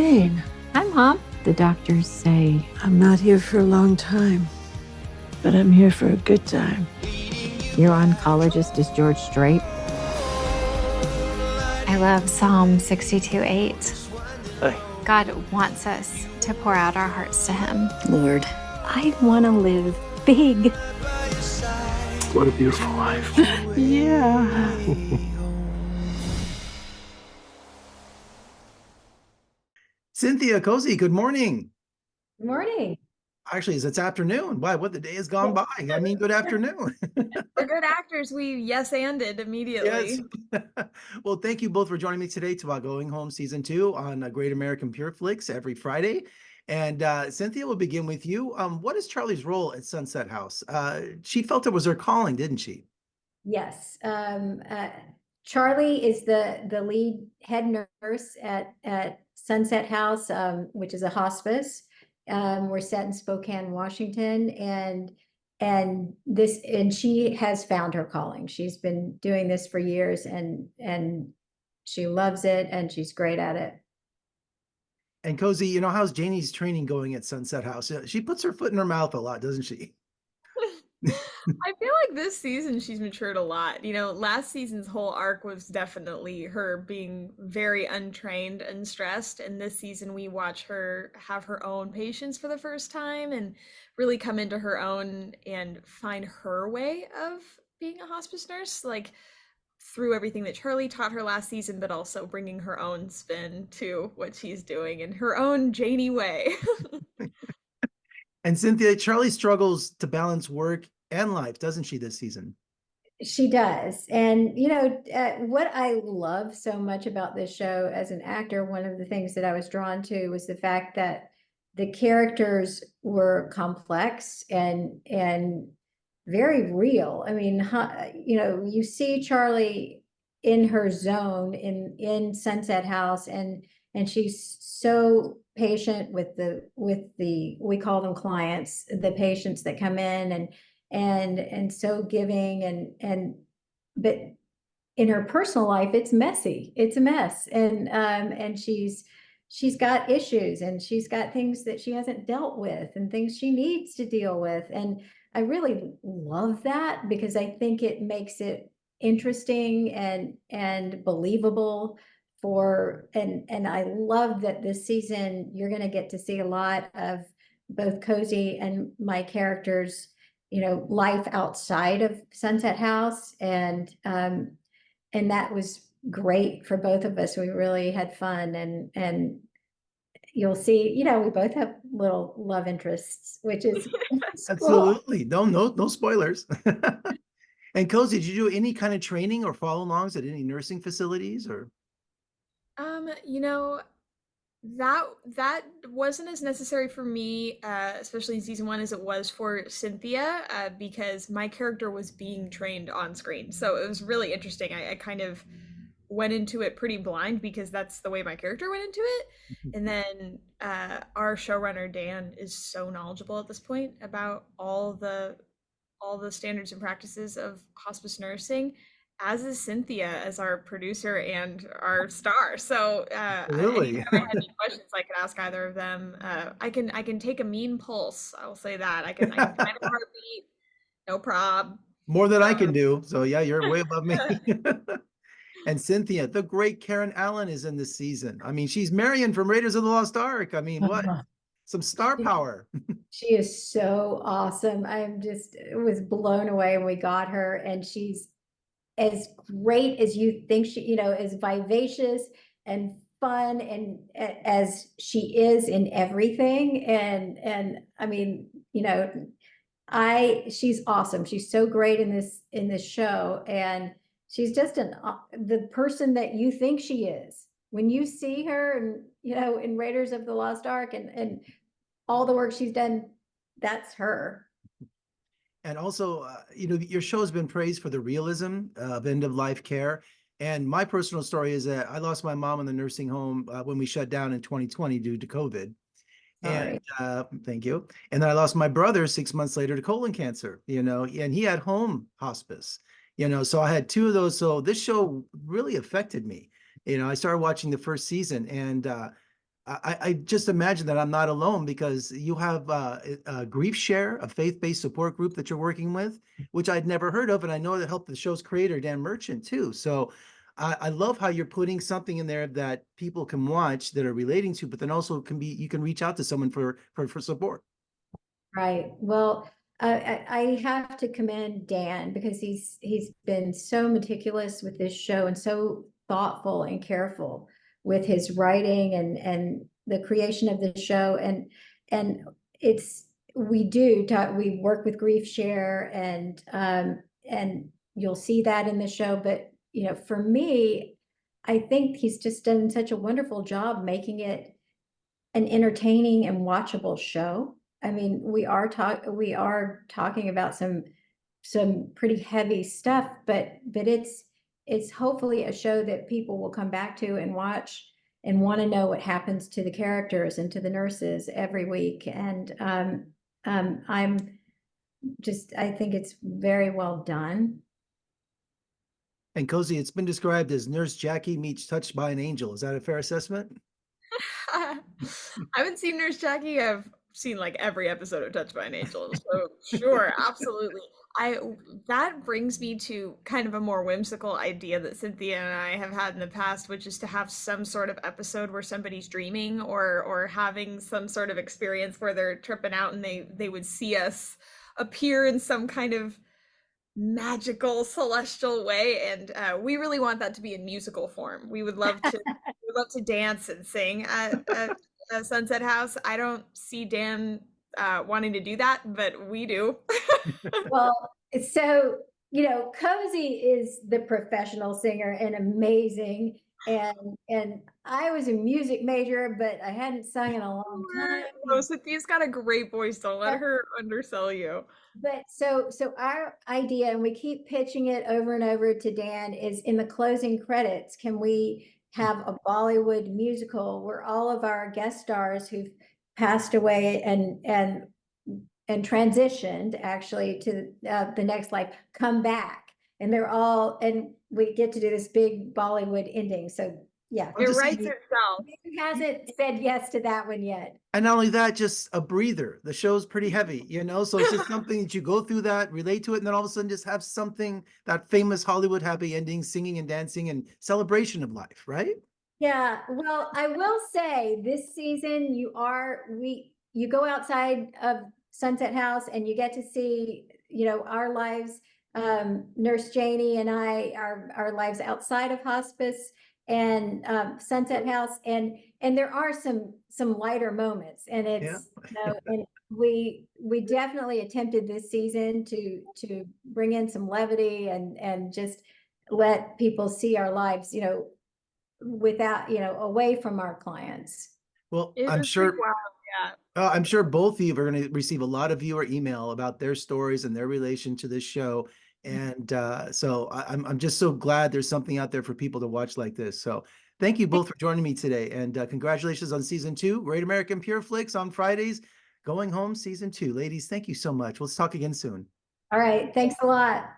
Jane, Hi, Mom. The doctors say I'm not here for a long time, but I'm here for a good time. your oncologist is George Strait. I love Psalm 62:8. Hi. God wants us to pour out our hearts to him. Lord, I want to live big. what a beautiful life. Yeah. Cynthia Geary Cozi, good morning. Good morning. Actually, it's afternoon. Wow, what the day has gone by. I mean, good afternoon. We're good actors. We yes-anded immediately. Yes. Well, thank you both for joining me today to Going Home Season 2 on Great American Pure Flix every Friday. And Cynthia, we'll begin with you. What is Charlie's role at Sunset House? She felt it was her calling, didn't she? Yes. Charlie is the lead head nurse at Sunset House, which is a hospice. We're set in Spokane, Washington, and she has found her calling. She's been doing this for years, and she loves it, and she's great at it. And Cozi, how's Janie's training going at Sunset House? She puts her foot in her mouth a lot, doesn't she? I feel like this season she's matured a lot. Last season's whole arc was definitely her being very untrained and stressed. And this season we watch her have her own patients for the first time and really come into her own and find her way of being a hospice nurse, like through everything that Charlie taught her last season, but also bringing her own spin to what she's doing in her own Janie way. And Cynthia, Charlie struggles to balance work and life, doesn't she, this season? She does. And, what I love so much about this show as an actor, one of the things that I was drawn to was the fact that the characters were complex and very real. I mean, you see Charlie in her zone in Sunset House, and she's so patient with the we call them clients, the patients that come in, and so giving, but in her personal life it's messy, it's a mess, and she's got issues, and she's got things that she hasn't dealt with and things she needs to deal with. And I really love that because I think it makes it interesting and believable and I love that this season you're going to get to see a lot of both Cozi and my characters, life outside of Sunset House, and that was great for both of us. We really had fun, and you'll see, we both have little love interests, which is Absolutely. Cool. No spoilers. And Cozi, did you do any kind of training or follow-alongs at any nursing facilities or? That wasn't as necessary for me, especially in season 1, as it was for Cynthia, because my character was being trained on screen. So it was really interesting. I kind of went into it pretty blind because that's the way my character went into it. And then our showrunner Dan is so knowledgeable at this point about all the standards and practices of hospice nursing, as is Cynthia as our producer and our star. So Really? anytime I had any questions, I could ask either of them. I can take a mean pulse. I'll say that. I can find a heartbeat, no prob. More than I can do. So yeah, you're way above me. And Cynthia, the great Karen Allen is in this season. I mean, she's Marion from Raiders of the Lost Ark. I mean, what? Some star power. She is so awesome. Was blown away when we got her, and she's as great as you think she, as vivacious and fun and as she is in everything. And I mean, she's awesome. She's so great in this show, and she's just the person that you think she is when you see her, and in Raiders of the Lost Ark and all the work she's done. That's her. And also, your show has been praised for the realism of end-of-life care. And my personal story is that I lost my mom in the nursing home when we shut down in 2020 due to COVID. Sorry. And thank you. And then I lost my brother 6 months later to colon cancer, and he had home hospice, so I had 2 of those. So this show really affected me. I started watching the first season, and I just imagine that I'm not alone, because you have a Grief Share, a faith-based support group that you're working with, which I'd never heard of, and I know that helped the show's creator, Dan Merchant, too. So I love how you're putting something in there that people can watch that are relating to, but then also you can reach out to someone for support. Right. Well, I have to commend Dan because he's been so meticulous with this show and so thoughtful and careful with his writing and the creation of the show. And we work with Grief Share, and you'll see that in the show. But for me, I think he's just done such a wonderful job making it an entertaining and watchable show. I mean, we are talking about some pretty heavy stuff, but it's hopefully a show that people will come back to and watch and want to know what happens to the characters and to the nurses every week. And I think it's very well done. And Cozi, it's been described as Nurse Jackie meets Touched by an Angel. Is that a fair assessment? I haven't seen Nurse Jackie. I've seen like every episode of Touched by an Angel. So sure, absolutely. That brings me to kind of a more whimsical idea that Cynthia and I have had in the past, which is to have some sort of episode where somebody's dreaming or having some sort of experience where they're tripping out and they would see us appear in some kind of magical celestial way, and we really want that to be in musical form. We would love to dance and sing at Sunset House. I don't see Dan wanting to do that, but we do. Well, so Cozi is the professional singer and amazing, and I was a music major, but I hadn't sung in a long time. Oh, Cynthia's got a great voice. Don't let her undersell you. But so our idea, and we keep pitching it over and over to Dan, is in the closing credits, can we have a Bollywood musical where all of our guest stars who've passed away and transitioned actually to the next life come back, and we get to do this big Bollywood ending. So yeah, it writes itself. He hasn't said yes to that one yet. And not only that, just a breather. The show's pretty heavy, so it's just something that you go through that, relate to it, and then all of a sudden just have something, that famous Hollywood happy ending, singing and dancing and celebration of life, right? Yeah, well, I will say this season you go outside of Sunset House and you get to see, our lives, Nurse Janie and our lives outside of hospice and Sunset House, and there are some lighter moments, and it's and we definitely attempted this season to bring in some levity and just let people see our lives, without away from our clients. Well, I'm sure. I'm sure both of you are going to receive a lot of viewer email about their stories and their relation to this show. And so I'm just so glad there's something out there for people to watch like this. So thank you both for joining me today. And congratulations on season 2, Great American Pure Flix on Fridays, Going Home season 2. Ladies, thank you so much. Let's talk again soon. All right. Thanks a lot.